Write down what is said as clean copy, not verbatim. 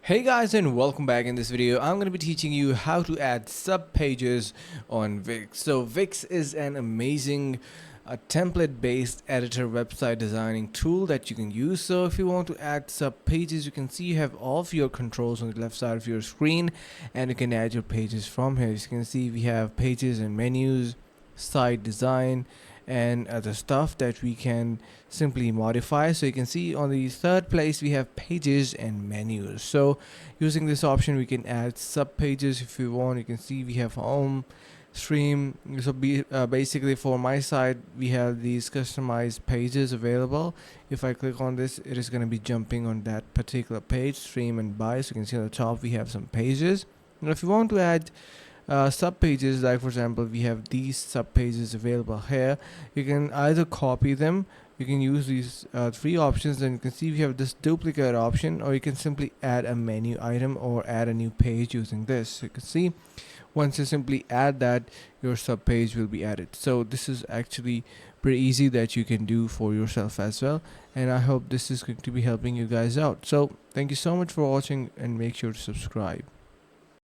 Hey guys, and welcome back. In this video I'm going to be teaching you how to add sub pages on Wix. So Wix is an amazing template based editor website designing tool that you can use. So if you want to add sub pages, you can see you have all of your controls on the left side of your screen, and you can add your pages from here. As you can see, we have pages and menus, site design, and other stuff that we can simply modify. So you can see on the third place we have pages and menus. So using this option we can add sub pages if you want. You can see we have home, stream. So basically for my side we have these customized pages available. If I click on this, it is going to be jumping on that particular page, stream and buy. So you can see on the top we have some pages. Now if you want to add sub pages, like for example we have these sub pages available here, you can either copy them. You can use these three options, and you can see we have this duplicate option, or you can simply add a menu item or add a new page using this. So you can see once you simply add that, your sub page will be added. So this is actually pretty easy that you can do for yourself as well, and I hope this is going to be helping you guys out. So thank you so much for watching, and make sure to subscribe.